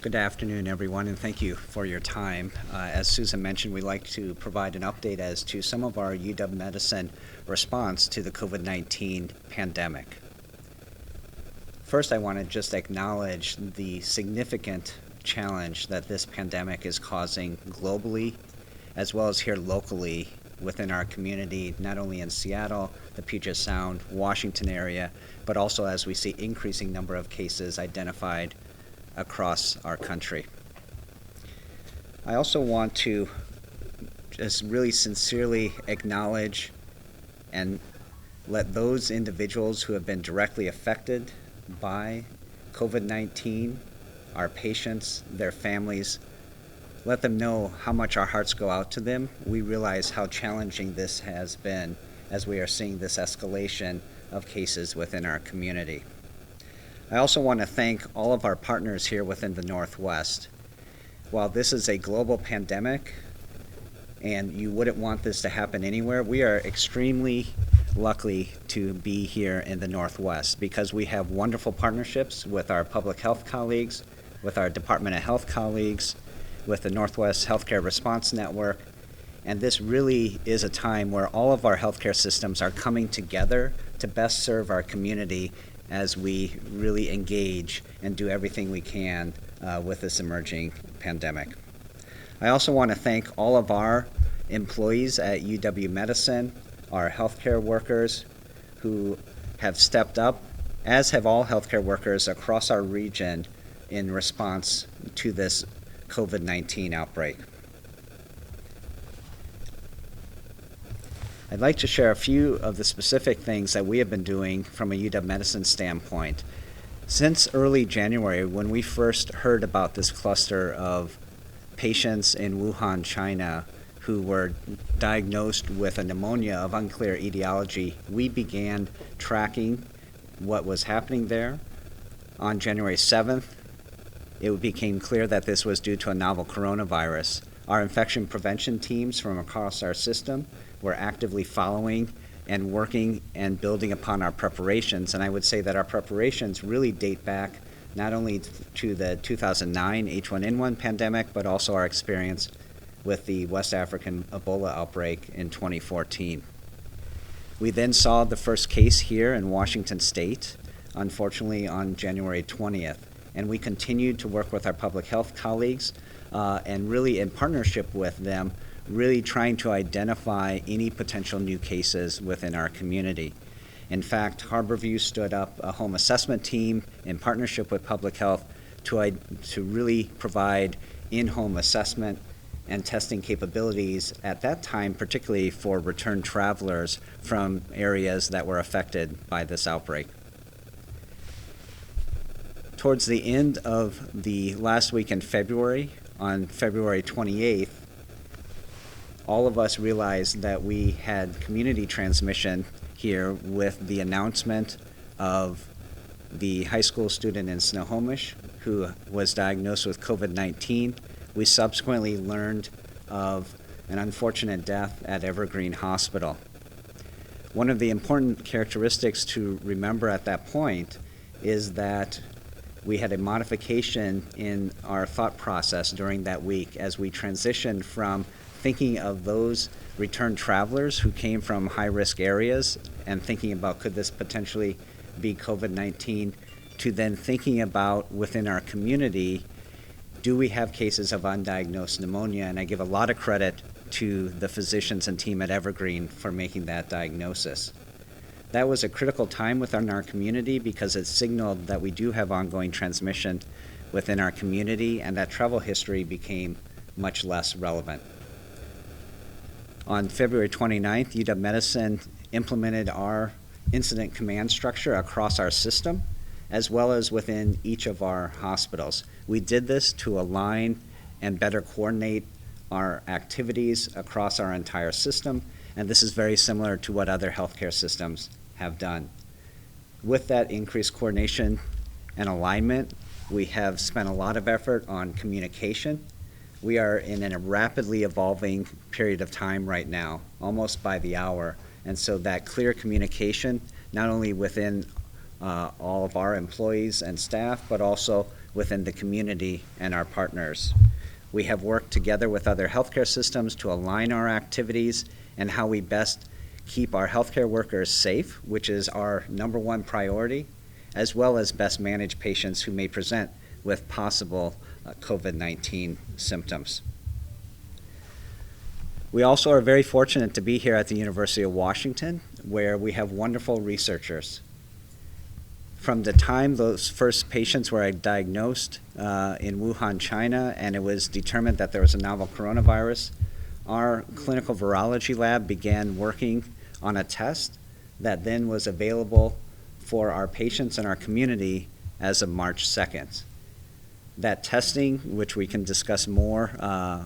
Good afternoon, everyone, and thank you for your time. As Susan mentioned, we'd like to provide an update as to some of our UW-Medicine response to the COVID-19 pandemic. First, I want to just acknowledge the significant challenge that this pandemic is causing globally, as well as here locally within our community, not only in Seattle, the Puget Sound, Washington area, but also as we see increasing number of cases identified across our country. I also want to just really sincerely acknowledge and let those individuals who have been directly affected by COVID-19, our patients, their families, let them know how much our hearts go out to them. We realize how challenging this has been as we are seeing this escalation of cases within our community. I also want to thank all of our partners here within the Northwest. While this is a global pandemic, and you wouldn't want this to happen anywhere, we are extremely lucky to be here in the Northwest because we have wonderful partnerships with our public health colleagues, with our Department of Health colleagues, with the Northwest Healthcare Response Network, and this really is a time where all of our healthcare systems are coming together to best serve our community as we really engage and do everything we can with this emerging pandemic. I also want to thank all of our employees at UW-Medicine, our healthcare workers who have stepped up, as have all healthcare workers across our region in response to this COVID-19 outbreak. I'd like to share a few of the specific things that we have been doing from a UW-Medicine standpoint. Since early January, when we first heard about this cluster of patients in Wuhan, China, who were diagnosed with a pneumonia of unclear etiology, we began tracking what was happening there. On January 7th, it became clear that this was due to a novel coronavirus. Our infection prevention teams from across our system were actively following and working and building upon our preparations. And I would say that our preparations really date back not only to the 2009 H1N1 pandemic, but also our experience with the West African Ebola outbreak in 2014. We then saw the first case here in Washington State, unfortunately on January 20th. And we continued to work with our public health colleagues and really in partnership with them, really trying to identify any potential new cases within our community. In fact, Harborview stood up a home assessment team in partnership with public health to really provide in-home assessment and testing capabilities at that time, particularly for return travelers from areas that were affected by this outbreak. Towards the end of the last week in February, on February 28th, all of us realized that we had community transmission here with the announcement of the high school student in Snohomish who was diagnosed with COVID-19. We subsequently learned of an unfortunate death at Evergreen Hospital. One of the important characteristics to remember at that point is that we had a modification in our thought process during that week as we transitioned from thinking of those return travelers who came from high-risk areas and thinking about could this potentially be COVID-19 to then thinking about within our community, do we have cases of undiagnosed pneumonia? And I give a lot of credit to the physicians and team at Evergreen for making that diagnosis. That was a critical time within our community because it signaled that we do have ongoing transmission within our community and that travel history became much less relevant. On February 29th, UW-Medicine implemented our incident command structure across our system, as well as within each of our hospitals. We did this to align and better coordinate our activities across our entire system, and this is very similar to what other healthcare systems have done. With that increased coordination and alignment, we have spent a lot of effort on communication. We are in a rapidly evolving period of time right now, almost by the hour, and so that clear communication, not only within all of our employees and staff, but also within the community and our partners. We have worked together with other healthcare systems to align our activities and how we best keep our healthcare workers safe, which is our number one priority, as well as best manage patients who may present with possible COVID-19 symptoms. We also are very fortunate to be here at the University of Washington, where we have wonderful researchers. From the time those first patients were diagnosed in Wuhan, China, and it was determined that there was a novel coronavirus, our clinical virology lab began working on a test that then was available for our patients and our community as of March 2nd. That testing, which we can discuss more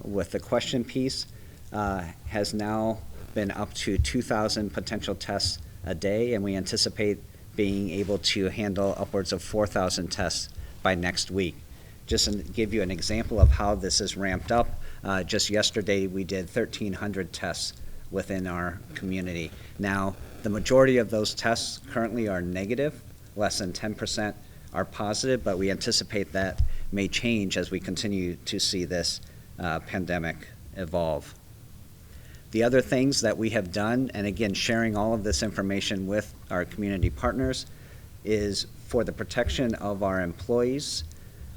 with the question piece, has now been up to 2,000 potential tests a day, and we anticipate being able to handle upwards of 4,000 tests by next week. Just to give you an example of how this is ramped up, just yesterday we did 1,300 tests within our community. Now, the majority of those tests currently are negative, less than 10% are positive, but we anticipate that may change as we continue to see this pandemic evolve. The other things that we have done, and again, sharing all of this information with our community partners, is for the protection of our employees,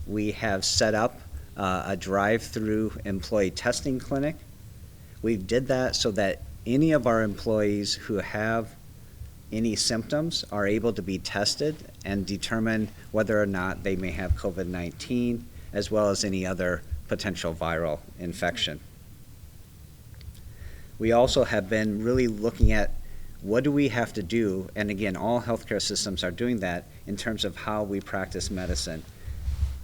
we have set up a drive-through employee testing clinic. We did that so that any of our employees who have any symptoms are able to be tested and determine whether or not they may have COVID-19, as well as any other potential viral infection. We also have been really looking at what do we have to do, and again, all healthcare systems are doing that in terms of how we practice medicine.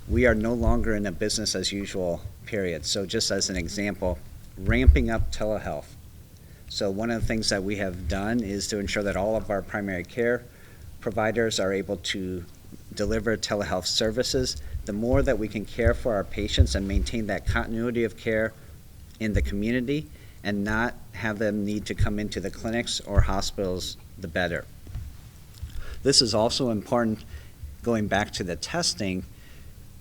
We are no longer in a business as usual period. So just as an example, ramping up telehealth. So one of the things that we have done is to ensure that all of our primary care providers are able to deliver telehealth services. The more that we can care for our patients and maintain that continuity of care in the community and not have them need to come into the clinics or hospitals, the better. This is also important, going back to the testing.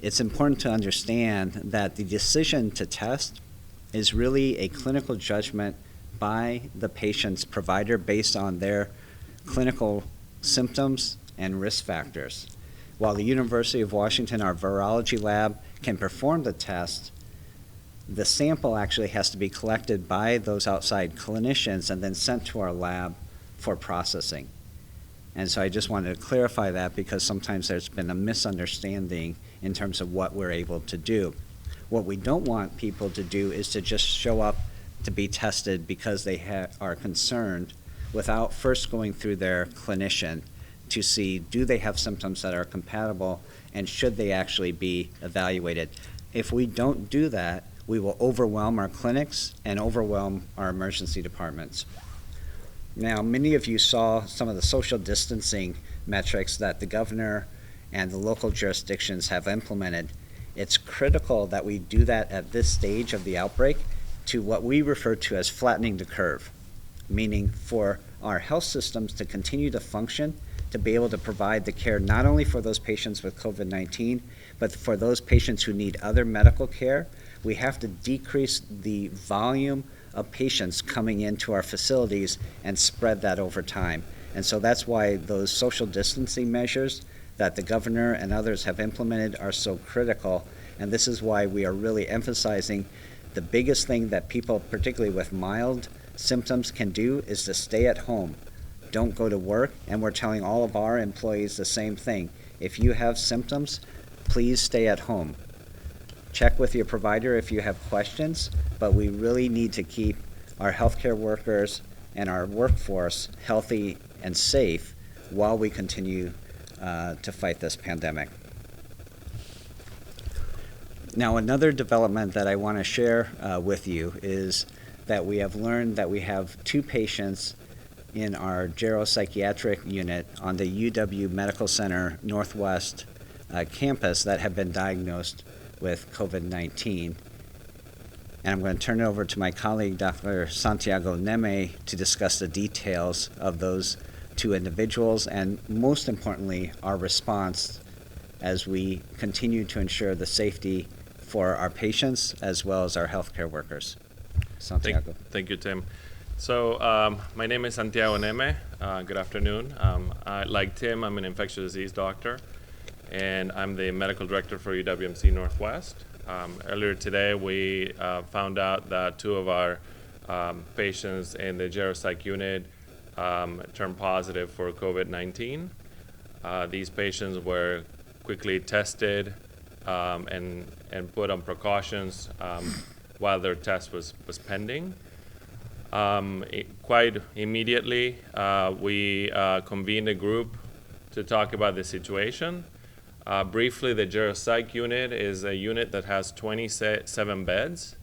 It's important to understand that the decision to test is really a clinical judgment by the patient's provider based on their clinical symptoms and risk factors. While the University of Washington, our virology lab, can perform the test, the sample actually has to be collected by those outside clinicians and then sent to our lab for processing. And so I just wanted to clarify that because sometimes there's been a misunderstanding in terms of what we're able to do. What we don't want people to do is to just show up to be tested because they are concerned without first going through their clinician to see, do they have symptoms that are compatible and should they actually be evaluated? If we don't do that, we will overwhelm our clinics and overwhelm our emergency departments. Now, many of you saw some of the social distancing metrics that the governor and the local jurisdictions have implemented. It's critical that we do that at this stage of the outbreak to what we refer to as flattening the curve, meaning for our health systems to continue to function, to be able to provide the care not only for those patients with COVID-19, but for those patients who need other medical care. We have to decrease the volume of patients coming into our facilities and spread that over time. And so that's why those social distancing measures that the governor and others have implemented are so critical. And this is why we are really emphasizing the biggest thing that people, particularly with mild symptoms, can do is to stay at home. Don't go to work. And we're telling all of our employees the same thing. If you have symptoms, please stay at home. Check with your provider if you have questions, but we really need to keep our healthcare workers and our workforce healthy and safe while we continue to fight this pandemic. Now, another development that I want to share with you is that we have learned that we have 2 patients in our geropsychiatric unit on the UW Medical Center Northwest campus that have been diagnosed with COVID-19. And I'm going to turn it over to my colleague, Dr. Santiago Neme, to discuss the details of those 2 individuals and, most importantly, our response as we continue to ensure the safety for our patients as well as our healthcare workers. Santiago. Thank you, Tim. So my name is Santiago Neme. Good afternoon. Like Tim, I'm an infectious disease doctor, and I'm the medical director for UWMC Northwest. Earlier today, we found out that 2 of our patients in the geropsych unit turned positive for COVID-19. These patients were quickly tested and put on precautions while their test was pending. Quite immediately, we convened a group to talk about the situation. Briefly, the geropsych unit is a unit that has 27 beds.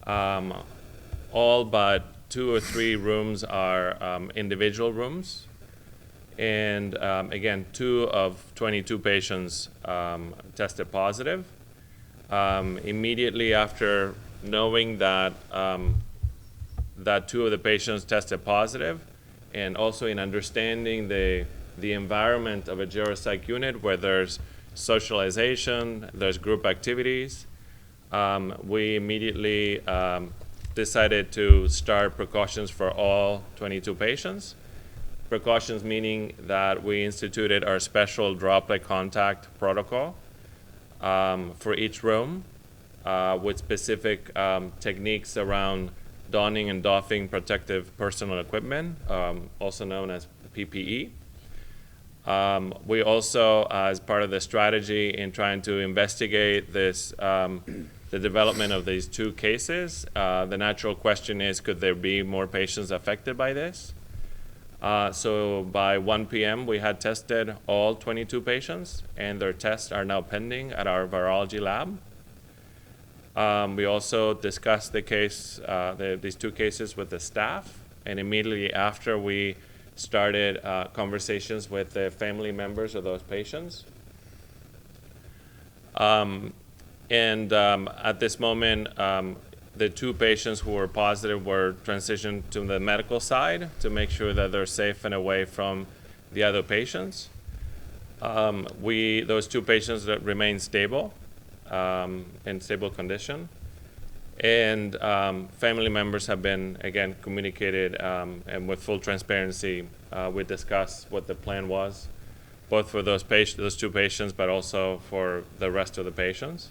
All but 2 or 3 rooms are individual rooms. And again, 2 of 22 patients tested positive. Immediately after knowing that that 2 of the patients tested positive, and also in understanding the environment of a geropsych unit where there's socialization, there's group activities, we immediately decided to start precautions for all 22 patients. Precautions meaning that we instituted our special droplet contact protocol for each room with specific techniques around donning and doffing protective personal equipment, also known as PPE. We also, as part of the strategy in trying to investigate this, the development of these 2 cases, the natural question is, could there be more patients affected by this? So by 1 p.m., we had tested all 22 patients, and their tests are now pending at our virology lab. We also discussed the case, these 2 cases with the staff, and immediately after we started conversations with the family members of those patients. At this moment, the 2 patients who were positive were transitioned to the medical side to make sure that they're safe and away from the other patients. Those 2 patients that remain stable, in stable condition. And family members have been, again, communicated, and with full transparency, we discussed what the plan was, both for those 2 patients, but also for the rest of the patients.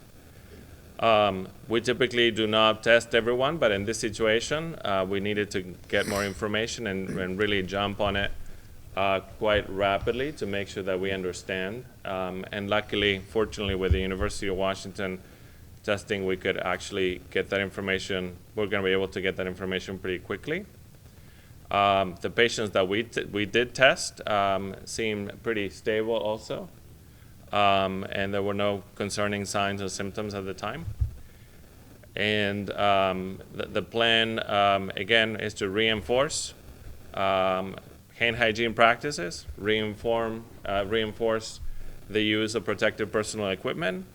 We typically do not test everyone, but in this situation, we needed to get more information and really jump on it quite rapidly to make sure that we understand. And luckily, fortunately, with the University of Washington testing, we could actually get that information. We're going to be able to get that information pretty quickly. The patients that we did test seemed pretty stable also. And there were no concerning signs or symptoms at the time. And the plan, again, is to reinforce hand hygiene practices, reinforce the use of protective personal equipment,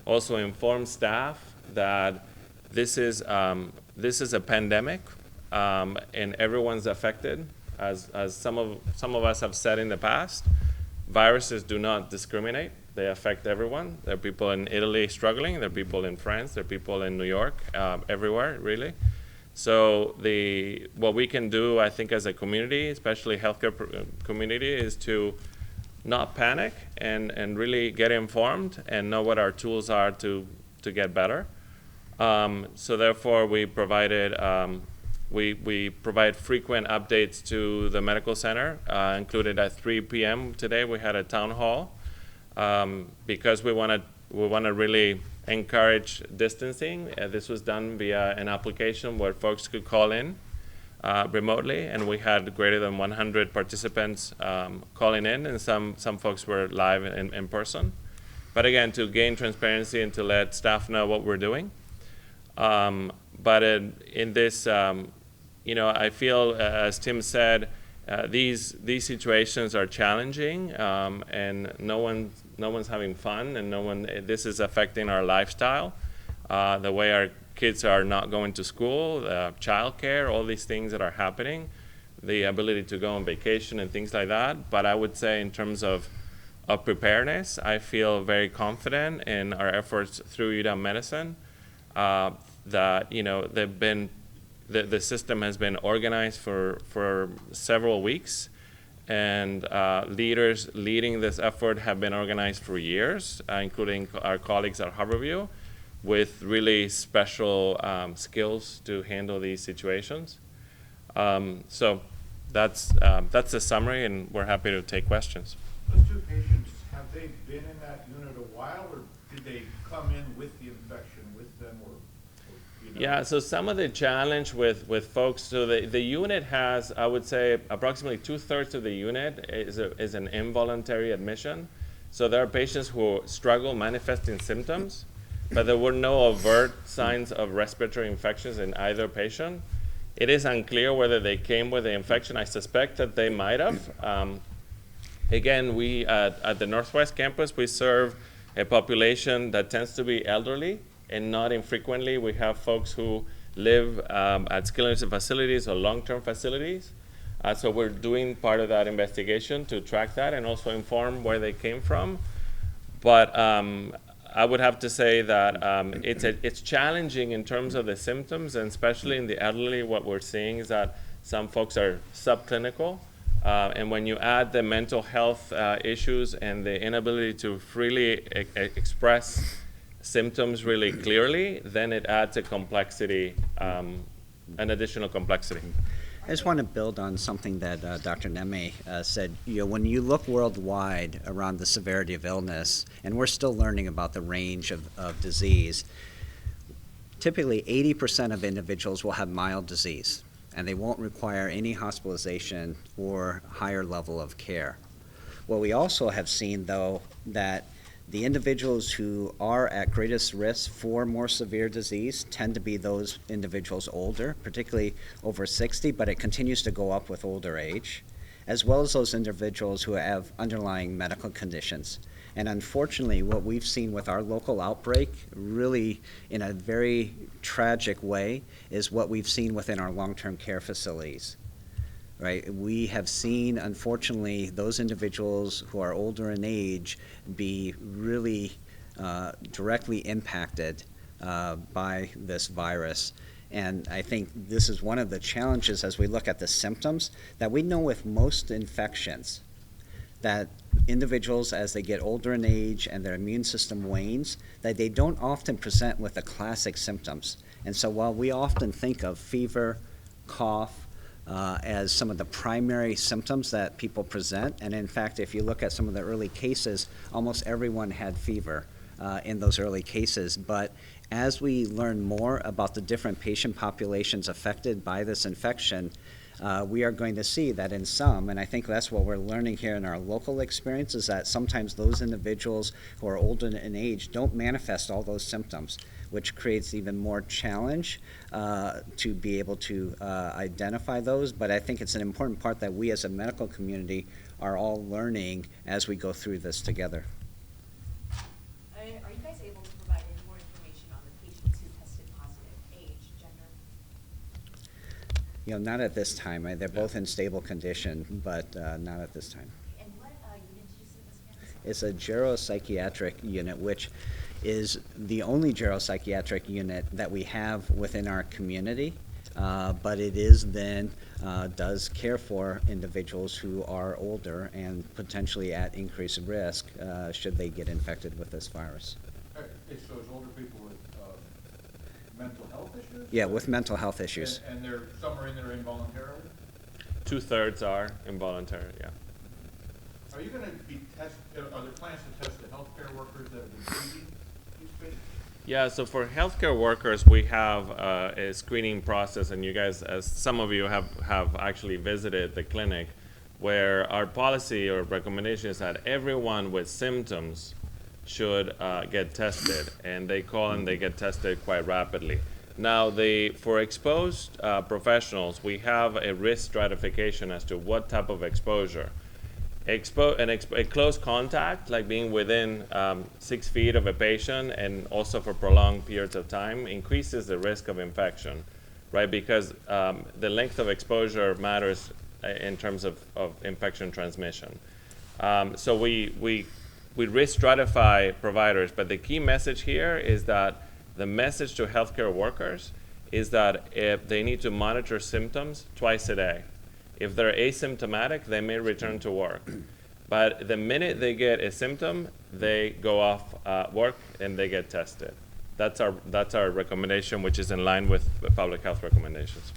also inform staff that this is a pandemic, and everyone's affected. As some of us have said in the past, viruses do not discriminate. They affect everyone. There are people in Italy struggling. There are people in France. There are people in New York, everywhere, really. So what we can do, I think, as a community, especially healthcare community, is to not panic and really get informed and know what our tools are to get better. So therefore, we provide frequent updates to the medical center. Included at 3 p.m. today, we had a town hall because we want to really encourage distancing. This was done via an application where folks could call in remotely, and we had greater than 100 participants calling in, and some folks were live in person. But again, to gain transparency and to let staff know what we're doing. But in this, I feel, as Tim said, these situations are challenging, and no one's having fun, and this is affecting our lifestyle, the way our kids are not going to school, childcare, all these things that are happening, the ability to go on vacation and things like that. But I would say in terms of of preparedness. I feel very confident in our efforts through UW Medicine that the system has been organized for several weeks, and leaders leading this effort have been organized for years, including our colleagues at Harborview, with really special skills to handle these situations. So that's the summary, and we're happy to take questions. Those two patients, have they been in that unit a while, or did they come in with the infection with them, or you know? Yeah, so some of the challenge with folks, so the unit has, I would say, approximately 2/3 of the unit is an involuntary admission. So there are patients who struggle manifesting symptoms, but there were no overt signs of respiratory infections in either patient. It is unclear whether they came with the infection. I suspect that they might have. Again, we at the Northwest campus, we serve a population that tends to be elderly, and not infrequently we have folks who live at skilled nursing facilities or long-term facilities. So we're doing part of that investigation to track that and also inform where they came from. But I would have to say that it's challenging in terms of the symptoms, and especially in the elderly, what we're seeing is that some folks are subclinical. And when you add the mental health issues and the inability to freely express symptoms really clearly, then it adds a complexity, an additional complexity. I just want to build on something that Dr. Neme said. When you look worldwide around the severity of illness, and we're still learning about the range of disease, typically 80% of individuals will have mild disease, and they won't require any hospitalization or higher level of care. What we also have seen, though, that the individuals who are at greatest risk for more severe disease tend to be those individuals older, particularly over 60, but it continues to go up with older age, as well as those individuals who have underlying medical conditions. And unfortunately, what we've seen with our local outbreak, really in a very tragic way, is what we've seen within our long-term care facilities. Right? We have seen, unfortunately, those individuals who are older in age be really directly impacted by this virus. And I think this is one of the challenges as we look at the symptoms, that we know with most infections that individuals, as they get older in age and their immune system wanes, that they don't often present with the classic symptoms. And so while we often think of fever, cough, as some of the primary symptoms that people present, and in fact, if you look at some of the early cases, almost everyone had fever in those early cases. But as we learn more about the different patient populations affected by this infection, we are going to see that in some, and I think that's what we're learning here in our local experience, is that sometimes those individuals who are older in age don't manifest all those symptoms, which creates even more challenge to be able to identify those. But I think it's an important part that we as a medical community are all learning as we go through this together. Are you guys able to provide any more information on the patients who tested positive, age, gender? Not at this time. They're both in stable condition, but not at this time. And what unit did you say this again? It's a geropsychiatric unit, which is the only geropsychiatric unit that we have within our community, but it is then does care for individuals who are older and potentially at increased risk should they get infected with this virus. It's those older people with mental health issues? Yeah, with mental health issues. And some are in there involuntarily? 2/3 are involuntary, yeah. Are you going to be are there plans to test the healthcare workers that have been treating these patients? Yeah, so for healthcare workers, we have a screening process, and you guys, as some of you have actually visited the clinic, where our policy or recommendation is that everyone with symptoms should get tested, and they call and they get tested quite rapidly. Now, for exposed professionals, we have a risk stratification as to what type of exposure. A close contact, like being within 6 feet of a patient and also for prolonged periods of time, increases the risk of infection, right? Because the length of exposure matters in terms of infection transmission. So we we re-stratify providers, but the key message here is that the message to healthcare workers is that if they need to monitor symptoms twice a day. If they're asymptomatic, they may return to work. But the minute they get a symptom, they go off work and they get tested. That's our recommendation, which is in line with the public health recommendations.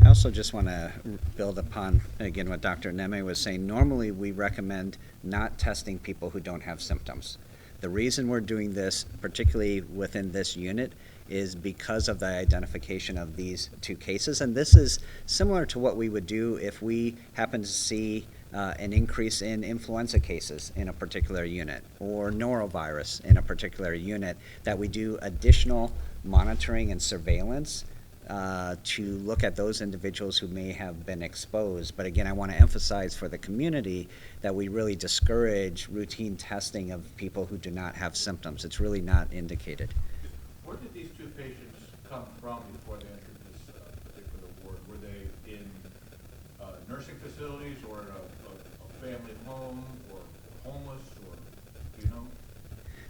I also just want to build upon, again, what Dr. Neme was saying. Normally, we recommend not testing people who don't have symptoms. The reason we're doing this, particularly within this unit, is because of the identification of these two cases. And this is similar to what we would do if we happen to see an increase in influenza cases in a particular unit or norovirus in a particular unit, that we do additional monitoring and surveillance to look at those individuals who may have been exposed. But again, I want to emphasize for the community that we really discourage routine testing of people who do not have symptoms. It's really not indicated. Where did these two patients come from before they entered this particular ward? Were they in nursing facilities or a family home or homeless, or do you know?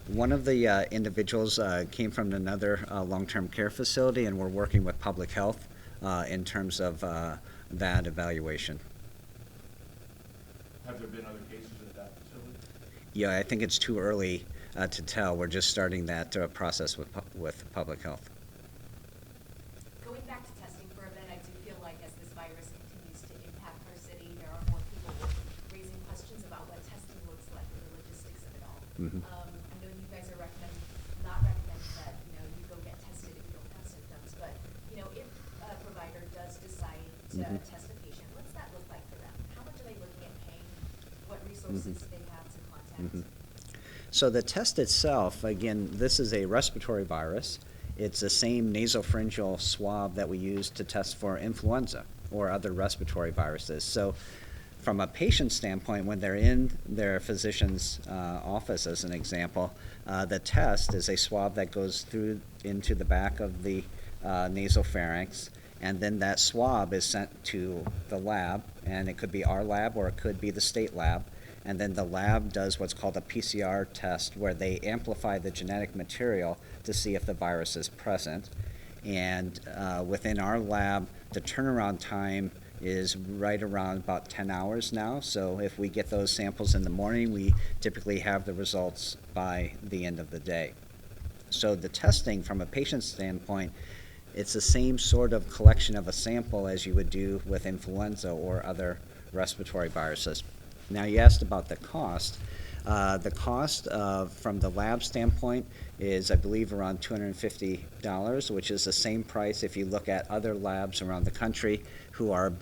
One of the individuals came from another long-term care facility, and we're working with public health in terms of that evaluation. Have there been other cases at that facility? Yeah, I think it's too early to tell. We're just starting that process with public health. Going back to testing for a bit, I do feel like as this virus continues to impact our city, there are more people raising questions about what testing looks like and the logistics of it all. Mhm. I know you guys are not recommending that, you go get tested if you don't have symptoms, but, if a provider does decide to test a patient, what's that look like for them? How much are they looking at paying? What resources do they have to contact? So the test itself, again, this is a respiratory virus. It's the same nasopharyngeal swab that we use to test for influenza or other respiratory viruses. So from a patient standpoint, when they're in their physician's office, as an example, the test is a swab that goes through into the back of the nasopharynx, and then that swab is sent to the lab, and it could be our lab or it could be the state lab. And then the lab does what's called a Pcr test, where they amplify the genetic material to see if the virus is present. And within our lab, the turnaround time is right around about 10 hours now. So if we get those samples in the morning, we typically have the results by the end of the day. So the testing from a patient standpoint, it's the same sort of collection of a sample as you would do with influenza or other respiratory viruses. Now, you asked about the cost. The cost from the lab standpoint is, I believe, around $250, which is the same price if you look at other labs around the country who are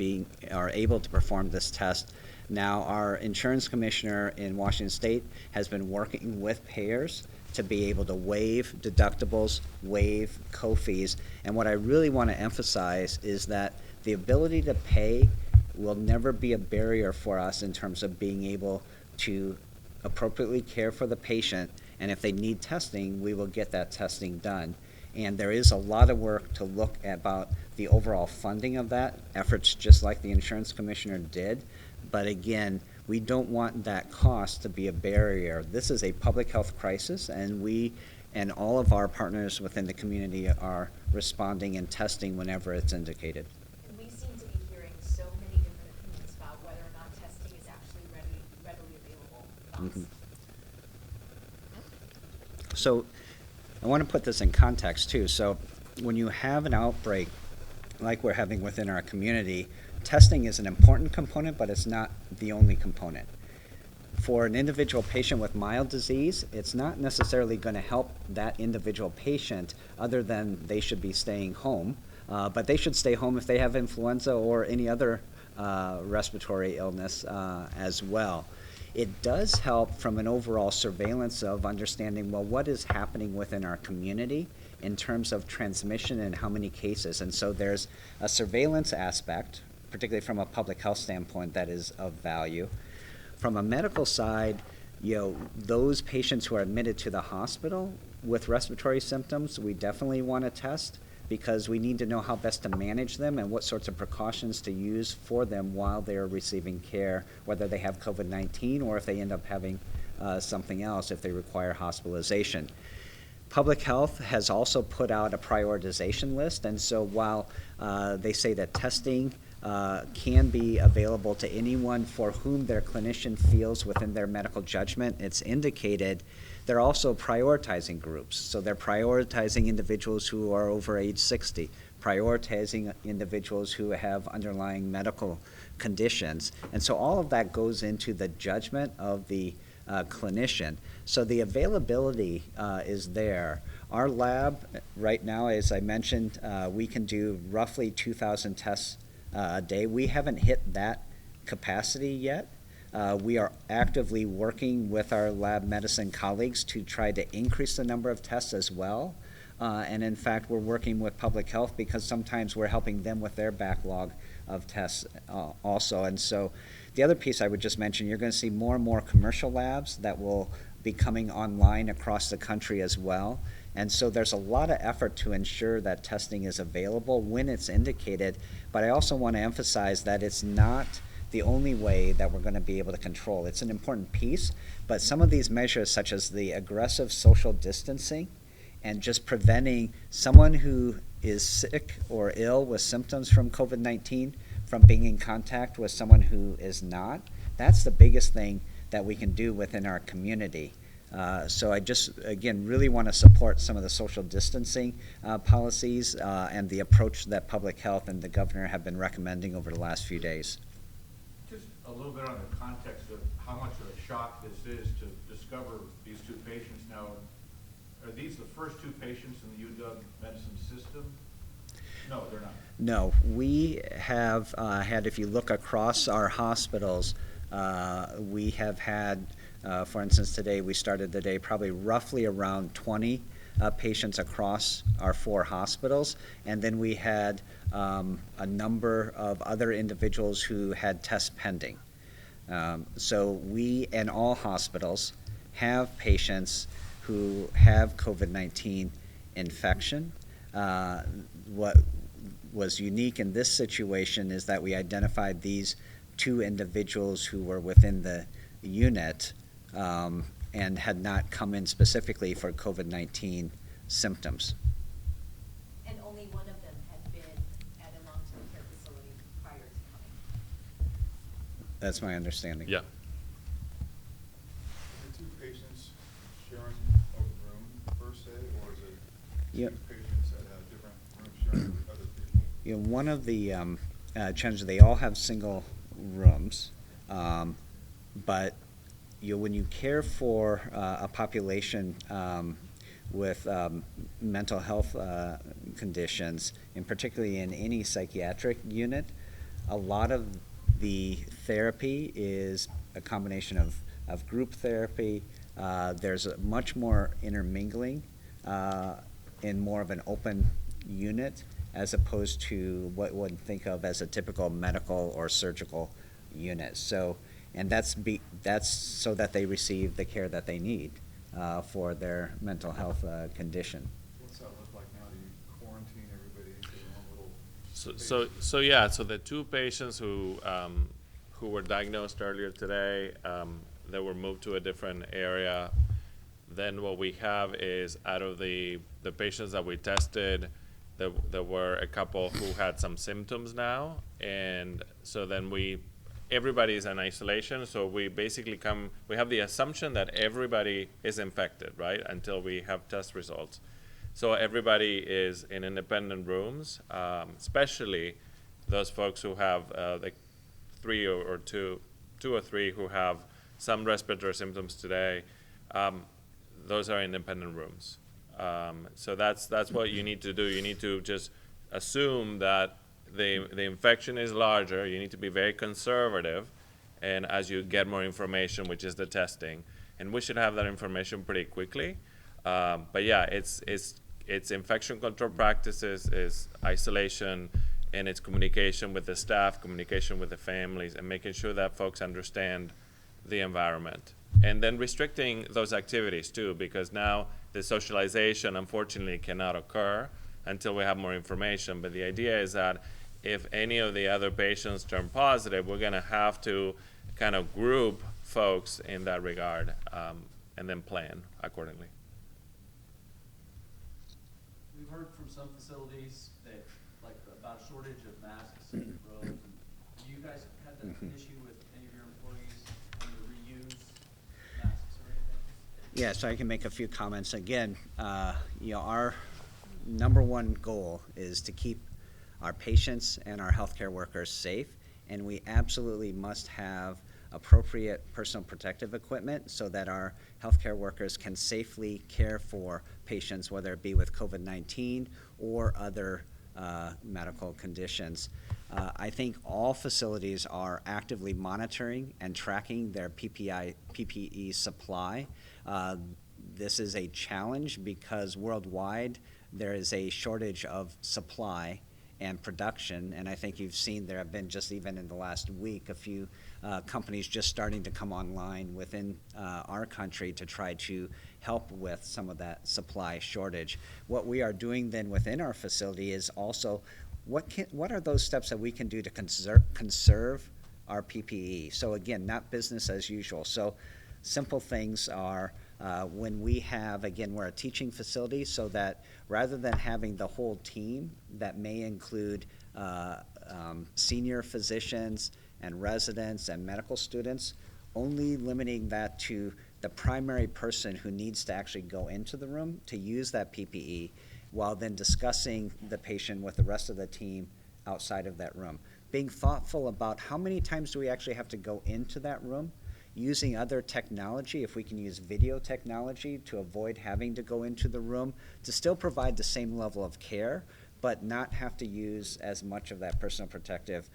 able to perform this test. Now, our insurance commissioner in Washington State has been working with payers to be able to waive deductibles, waive co-fees, and what I really want to emphasize is that the ability to pay will never be a barrier for us in terms of being able to appropriately care for the patient, and if they need testing, we will get that testing done. And there is a lot of work to look at about the overall funding of that, efforts just like the insurance commissioner did, but again, we don't want that cost to be a barrier. This is a public health crisis, and we and all of our partners within the community are responding and testing whenever it's indicated. We seem to be hearing so many different opinions about whether or not testing is actually readily available. So I want to put this in context too. So when you have an outbreak like we're having within our community, testing is an important component, but it's not the only component. For an individual patient with mild disease, it's not necessarily going to help that individual patient other than they should be staying home. But they should stay home if they have influenza or any other respiratory illness as well. It does help from an overall surveillance of understanding, well, what is happening within our community in terms of transmission and how many cases. And so there's a surveillance aspect, particularly from a public health standpoint, that is of value. From a medical side, those patients who are admitted to the hospital with respiratory symptoms, we definitely want to test, because we need to know how best to manage them and what sorts of precautions to use for them while they're receiving care, whether they have COVID-19 or if they end up having something else if they require hospitalization. Public Health has also put out a prioritization list, and so while they say that testing can be available to anyone for whom their clinician feels within their medical judgment, it's indicated they're also prioritizing groups. So they're prioritizing individuals who are over age 60, prioritizing individuals who have underlying medical conditions. And so all of that goes into the judgment of the clinician. So the availability is there. Our lab right now, as I mentioned, we can do roughly 2,000 tests a day. We haven't hit that capacity yet. We are actively working with our lab medicine colleagues to try to increase the number of tests as well. And in fact, we're working with Public Health because sometimes we're helping them with their backlog of tests also. And so the other piece I would just mention, you're going to see more and more commercial labs that will be coming online across the country as well. And so there's a lot of effort to ensure that testing is available when it's indicated. But I also want to emphasize that it's not the only way that we're going to be able to control. It's an important piece, but some of these measures, such as the aggressive social distancing and just preventing someone who is sick or ill with symptoms from COVID-19 from being in contact with someone who is not, that's the biggest thing that we can do within our community. So I just, again, really want to support some of the social distancing policies and the approach that Public Health and the governor have been recommending over the last few days. Just a little bit on the context of how much of a shock this is to discover these two patients now. Are these the first two patients in the UW medicine system? No, they're not. No, we have had, if you look across our hospitals, we have had, for instance, today we started the day probably roughly around 20 patients across our 4 hospitals, and then we had a number of other individuals who had tests pending. So we and all hospitals have patients who have COVID-19 infection. What was unique in this situation is that we identified these 2 individuals who were within the unit and had not come in specifically for COVID-19 symptoms. And only one of them had been at a long-term care facility prior to coming. That's my understanding. Yeah. The 2 patients sharing a room per se, or is it 2 Yep. patients that have different rooms sharing with other people? You know, one of the challenges, they all have single rooms, but when you care for a population with mental health conditions, and particularly in any psychiatric unit, a lot of the therapy is a combination of group therapy. There's much more intermingling in more of an open unit as opposed to what one think of as a typical medical or surgical unit. So, and that's so that they receive the care that they need for their mental health condition. What's that look like now? Do you quarantine everybody into their own little space? So yeah, so the 2 patients who were diagnosed earlier today, they were moved to a different area. Then what we have is, out of the patients that we tested, there were a couple who had some symptoms now, and so then everybody is in isolation, so we basically we have the assumption that everybody is infected, right, until we have test results. So everybody is in independent rooms, especially those folks who have like 2 or 3 who have some respiratory symptoms today. Those are independent rooms. So that's what you need to do. You need to just assume that the infection is larger. You need to be very conservative, and as you get more information, which is the testing, and we should have that information pretty quickly. But yeah, it's infection control practices, is isolation, and it's communication with the staff, communication with the families, and making sure that folks understand the environment. And then restricting those activities too, because now the socialization unfortunately cannot occur until we have more information. But the idea is that if any of the other patients turn positive, we're going to have to kind of group folks in that regard, and then plan accordingly. We've heard from some facilities that, like, about a shortage of masks and gloves. Do you guys have that issue with any of your employees having to reuse masks or anything? Yeah, so I can make a few comments. Again, our number one goal is to keep our patients and our healthcare workers safe, and we absolutely must have appropriate personal protective equipment so that our healthcare workers can safely care for patients, whether it be with COVID-19 or other medical conditions. I think all facilities are actively monitoring and tracking their PPE supply. This is a challenge because worldwide there is a shortage of supply and production, and I think you've seen there have been, just even in the last week, a few companies just starting to come online within our country to try to help with some of that supply shortage. What we are doing then within our facility is also what are those steps that we can do to conserve our PPE? So again, not business as usual. So simple things are when we have, again, we're a teaching facility, so that rather than having the whole team that may include senior physicians and residents and medical students, only limiting that to the primary person who needs to actually go into the room to use that PPE, while then discussing the patient with the rest of the team outside of that room. Being thoughtful about how many times do we actually have to go into that room, using other technology, if we can use video technology to avoid having to go into the room, to still provide the same level of care, but not have to use as much of that personal protective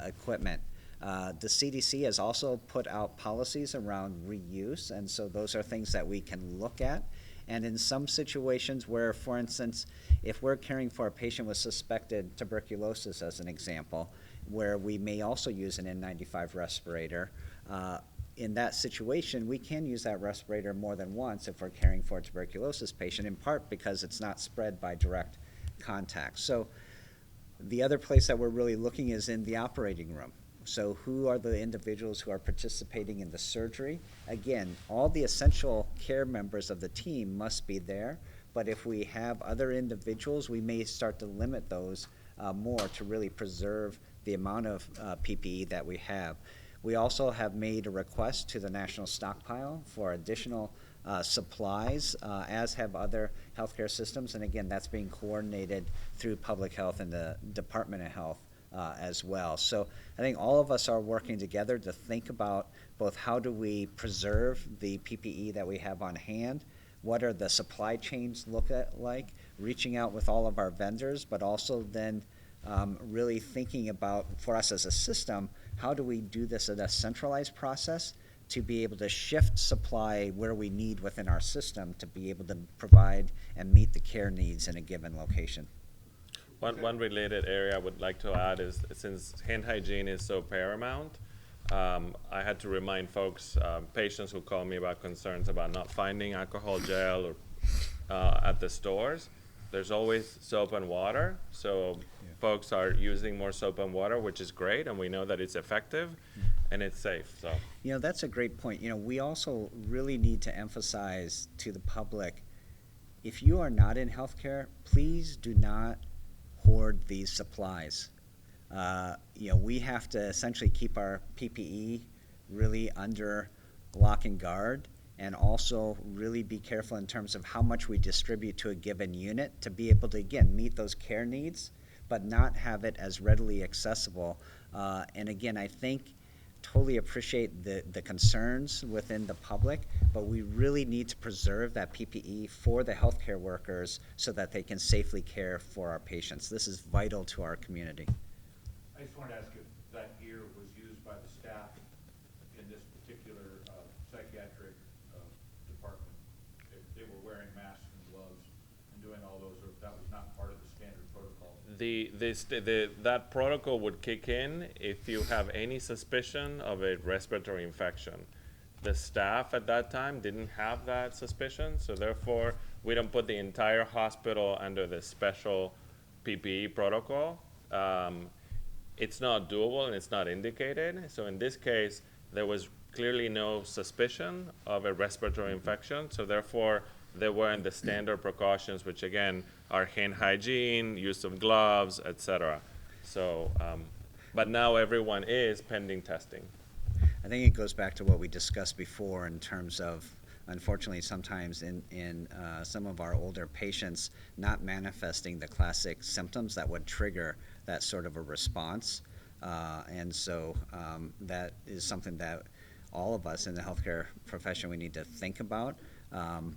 equipment. The CDC has also put out policies around reuse, and so those are things that we can look at. And in some situations where, for instance, if we're caring for a patient with suspected tuberculosis, as an example, where we may also use an N95 respirator, in that situation, we can use that respirator more than once if we're caring for a tuberculosis patient, in part because it's not spread by direct contact. So the other place that we're really looking is in the operating room. So who are the individuals who are participating in the surgery? Again, all the essential care members of the team must be there, but if we have other individuals, we may start to limit those more to really preserve the amount of PPE that we have. We also have made a request to the National Stockpile for additional supplies, as have other healthcare systems, and again, that's being coordinated through Public Health and the Department of Health as well. So I think all of us are working together to think about both how do we preserve the PPE that we have on hand, what are the supply chains look like, reaching out with all of our vendors, but also then really thinking about, for us as a system, how do we do this in a centralized process to be able to shift supply where we need within our system to be able to provide and meet the care needs in a given location. One related area I would like to add is, since hand hygiene is so paramount, I had to remind folks, patients who call me about concerns about not finding alcohol gel or at the stores. There's always soap and water, so folks are using more soap and water, which is great, and we know that it's effective and it's safe. So that's a great point. We also really need to emphasize to the public, if you are not in healthcare, please do not hoard these supplies. We have to essentially keep our PPE really under lock and guard, and also really be careful in terms of how much we distribute to a given unit to be able to, again, meet those care needs, but not have it as readily accessible. And again, I think totally appreciate the concerns within the public, but we really need to preserve that PPE for the healthcare workers so that they can safely care for our patients. This is vital to our community. I just wanted to ask if that gear was used by the staff in this particular psychiatric department, if they were wearing masks and gloves and doing all those, or if that was not part of the standard protocol. That protocol would kick in if you have any suspicion of a respiratory infection. The staff at that time didn't have that suspicion, so therefore we don't put the entire hospital under the special PPE protocol. It's not doable and it's not indicated. So in this case, there was clearly no suspicion of a respiratory infection, so therefore they weren't the standard precautions, which again are hand hygiene, use of gloves, etc. So, but now everyone is pending testing. I think it goes back to what we discussed before in terms of, unfortunately, sometimes in some of our older patients not manifesting the classic symptoms that would trigger that sort of a response. And so that is something that all of us in the healthcare profession, we need to think about.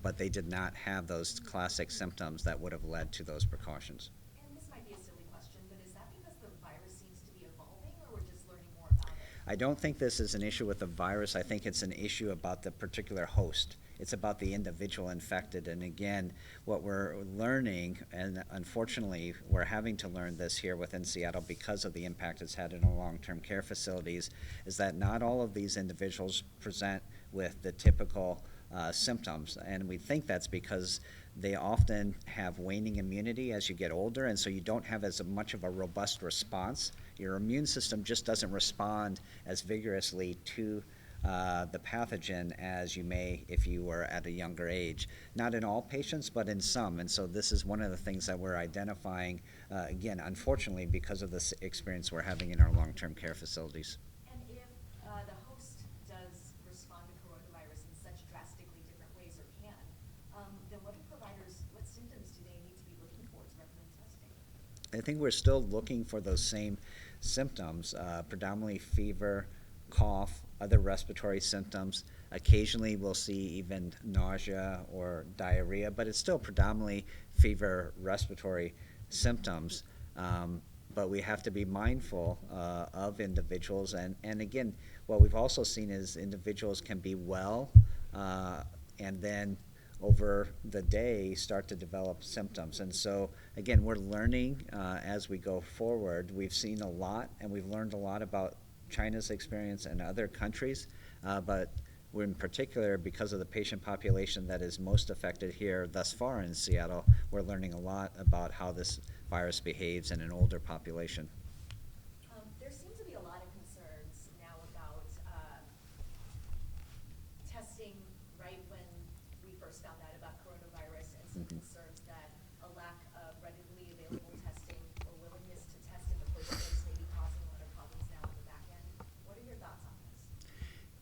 But they did not have those classic symptoms that would have led to those precautions. And this might be a silly question, but is that because the virus seems to be evolving, or we're just learning more about it? I don't think this is an issue with the virus. I think it's an issue about the particular host. It's about the individual infected. And again, what we're learning, and unfortunately we're having to learn this here within Seattle because of the impact it's had in our long-term care facilities, is that not all of these individuals present with the typical symptoms. And we think that's because they often have waning immunity as you get older, and so you don't have as much of a robust response. Your immune system just doesn't respond as vigorously to the pathogen as you may if you were at a younger age. Not in all patients, but in some. And so this is one of the things that we're identifying, again, unfortunately, because of this experience we're having in our long-term care facilities. And if the host does respond to coronavirus in such drastically different ways, or can, then what symptoms do they need to be looking for to recommend testing? I think we're still looking for those same symptoms, predominantly fever, cough, other respiratory symptoms. Occasionally we'll see even nausea or diarrhea, but it's still predominantly fever, respiratory symptoms. But we have to be mindful of individuals. And again, what we've also seen is individuals can be well and then over the day start to develop symptoms. And so again, we're learning as we go forward. We've seen a lot, and we've learned a lot about China's experience and other countries, but we're in particular, because of the patient population that is most affected here thus far in Seattle, we're learning a lot about how this virus behaves in an older population. There seem to be a lot of concerns now about testing right when we first found out about coronavirus, and some concerns that a lack of readily available testing or willingness to test in the first place may be causing a lot of problems now on the back end. What are your thoughts on this?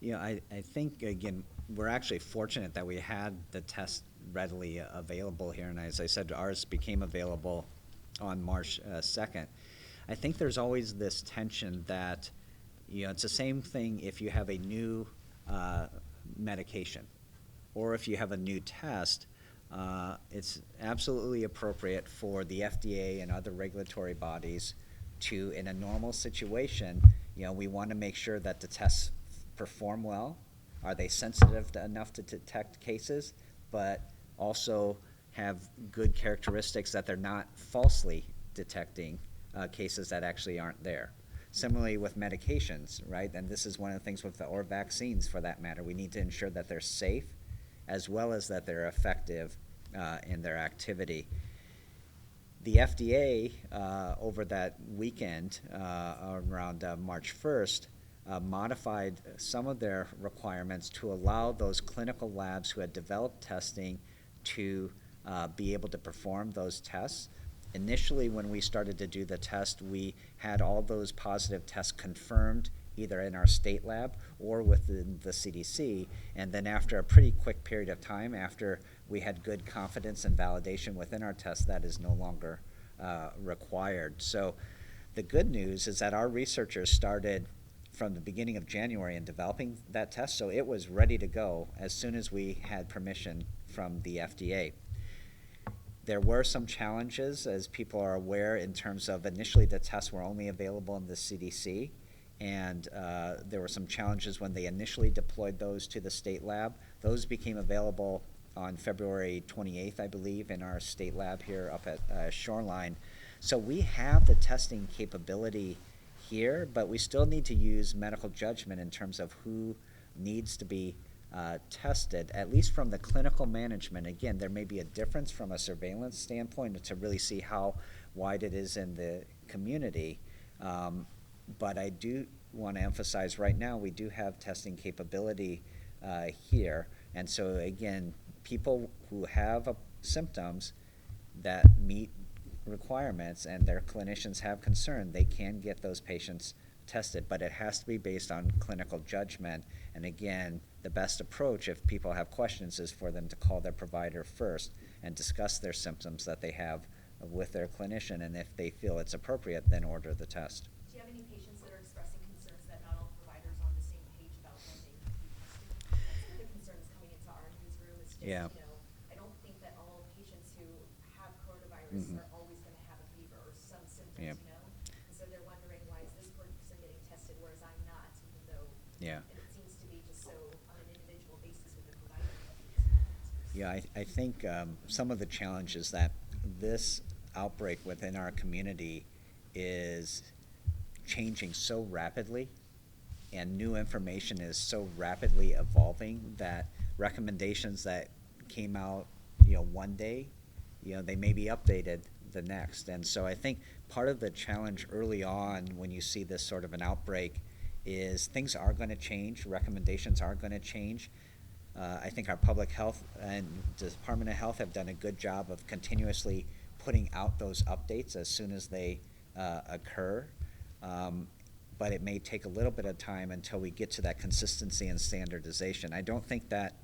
Yeah, I think, again, we're actually fortunate that we had the test readily available here, and as I said, ours became available on March 2nd. I think there's always this tension that, it's the same thing if you have a new medication or if you have a new test. It's absolutely appropriate for the FDA and other regulatory bodies to, in a normal situation, we want to make sure that the tests perform well. Are they sensitive enough to detect cases, but also have good characteristics that they're not falsely detecting cases that actually aren't there. Similarly with medications, right? And this is one of the things or vaccines for that matter. We need to ensure that they're safe as well as that they're effective in their activity. The FDA, over that weekend around March 1st, modified some of their requirements to allow those clinical labs who had developed testing to be able to perform those tests. Initially, when we started to do the test, we had all those positive tests confirmed either in our state lab or within the CDC, and then after a pretty quick period of time, after we had good confidence and validation within our test, that is no longer required. So the good news is that our researchers started from the beginning of January in developing that test, so it was ready to go as soon as we had permission from the FDA. There were some challenges, as people are aware, in terms of initially the tests were only available in the CDC, and there were some challenges when they initially deployed those to the state lab. Those became available on February 28th, I believe, in our state lab here up at Shoreline. So we have the testing capability here, but we still need to use medical judgment in terms of who needs to be tested, at least from the clinical management. Again, there may be a difference from a surveillance standpoint to really see how wide it is in the community, but I do want to emphasize right now, we do have testing capability here. And so again, people who have symptoms that meet requirements and their clinicians have concern, they can get those patients tested, but it has to be based on clinical judgment. And again, the best approach if people have questions is for them to call their provider first and discuss their symptoms that they have with their clinician, and if they feel it's appropriate, then order the test. Do you have any patients that are expressing concerns that not all providers are on the same page about when they can be tested? That's one of the concerns coming into our newsroom. It's just, Yeah. you know, I don't think that all patients who have coronavirus are always going to have a fever or some symptoms, Yeah. you know? And so they're wondering, why is this person getting tested whereas I'm not, even though, Yeah. and it seems to be just so on an individual basis with the provider. Getting answers. Yeah, I think some of the challenge is that this outbreak within our community is changing so rapidly, and new information is so rapidly evolving that recommendations that came out, one day, they may be updated the next. And so I think part of the challenge early on when you see this sort of an outbreak is things are going to change, recommendations are going to change. I think our public health and Department of Health have done a good job of continuously putting out those updates as soon as they occur. But it may take a little bit of time until we get to that consistency and standardization. I don't think that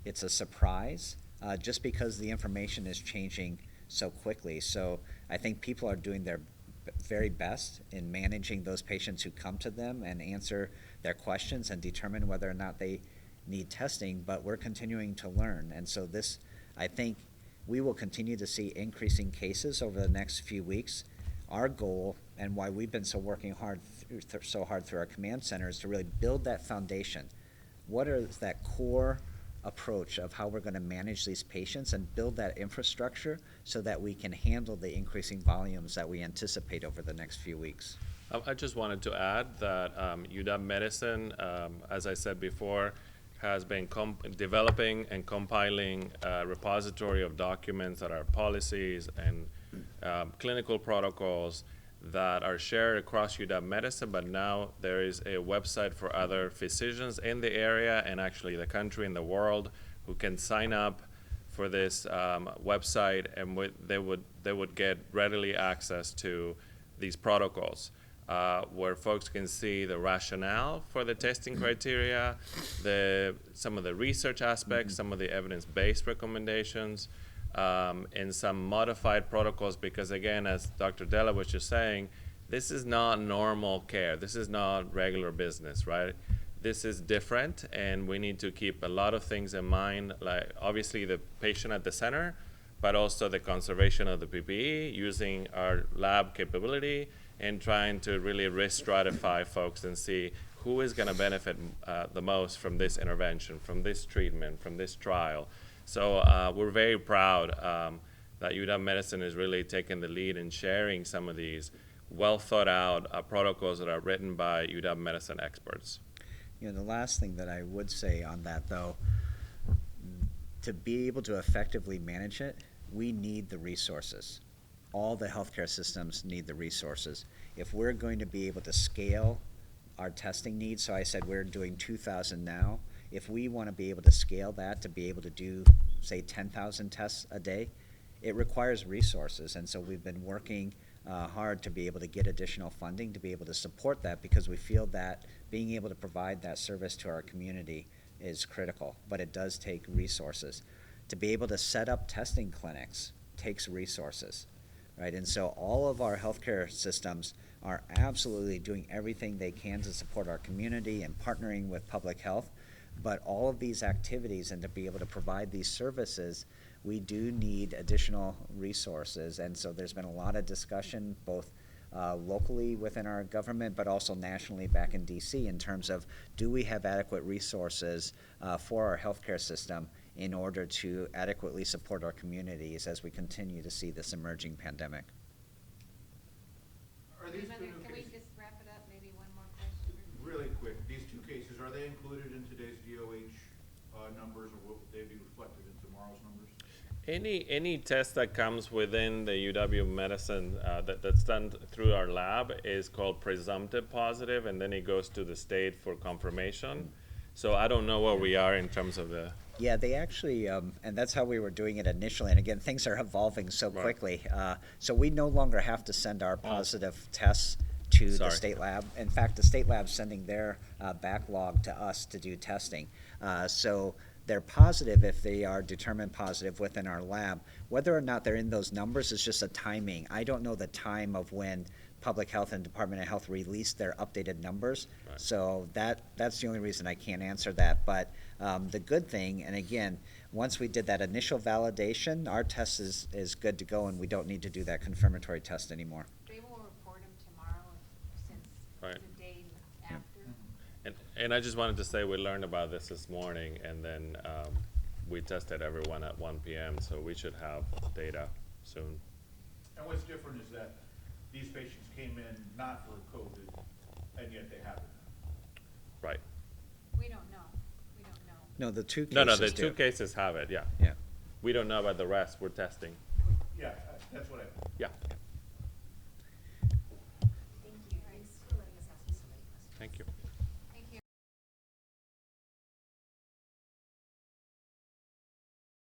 it's a surprise, just because the information is changing so quickly. So I think people are doing their very best in managing those patients who come to them and answer their questions and determine whether or not they need testing, but we're continuing to learn. And so this, I think, we will continue to see increasing cases over the next few weeks. Our goal, and why we've been working so hard through our command center, is to really build that foundation. What is that core approach of how we're going to manage these patients and build that infrastructure so that we can handle the increasing volumes that we anticipate over the next few weeks? I just wanted to add that UW Medicine, as I said before, has been developing and compiling a repository of documents that are policies and clinical protocols that are shared across UW Medicine, but now there is a website for other physicians in the area and actually the country and the world who can sign up for this website, and they would get readily access to these protocols. Where folks can see the rationale for the testing criteria, some of the research aspects, some of the evidence-based recommendations, and some modified protocols, because again, as Dr. Dellit was just saying, this is not normal care. This is not regular business, right? This is different, and we need to keep a lot of things in mind, like obviously the patient at the center, but also the conservation of the PPE, using our lab capability, and trying to really risk stratify folks and see who is going to benefit the most from this intervention, from this treatment, from this trial. So we're very proud that UW Medicine is really taking the lead in sharing some of these well thought out protocols that are written by UW Medicine experts. The last thing that I would say on that, though, to be able to effectively manage it, we need the resources. All the healthcare systems need the resources. If we're going to be able to scale our testing needs, so I said we're doing 2,000 now, if we want to be able to scale that to be able to do, say, 10,000 tests a day, it requires resources. And so we've been working hard to be able to get additional funding to be able to support that, because we feel that being able to provide that service to our community is critical, but it does take resources. To be able to set up testing clinics takes resources. Right, and so all of our healthcare systems are absolutely doing everything they can to support our community and partnering with public health. But all of these activities and to be able to provide these services, we do need additional resources. And so there's been a lot of discussion both locally within our government, but also nationally back in DC, in terms of, do we have adequate resources for our healthcare system in order to adequately support our communities as we continue to see this emerging pandemic. Are these two Can new we cases, just wrap it up, maybe one more question? really quick, these two cases, are they included in today's DOH numbers, or will they be reflected in tomorrow's numbers? Any test that comes within the UW medicine that's done through our lab is called presumptive positive, and then it goes to the state for confirmation. So I don't know where we are in terms of the. Yeah, they actually, and that's how we were doing it initially. And again, things are evolving so Right. quickly. So we no longer have to send our positive tests to the Sorry. state lab. In fact, the state lab's sending their backlog to us to do testing. So they're positive if they are determined positive within our lab. Whether or not they're in those numbers is just a timing. I don't know the time of when Public Health and Department of Health release their updated numbers. Right. So that's the only reason I can't answer that. But the good thing, and again, once we did that initial validation, our test is good to go, and we don't need to do that confirmatory test anymore. They will report them tomorrow since Right. the day after. And I just wanted to say we learned about this morning, and then we tested everyone at 1 p.m. So we should have data soon. And what's different is that these patients came in not for COVID, and yet they have it. Right. We don't know. No, the two cases No, the do. two cases have it. Yeah. Yeah. We don't know about the rest. We're testing.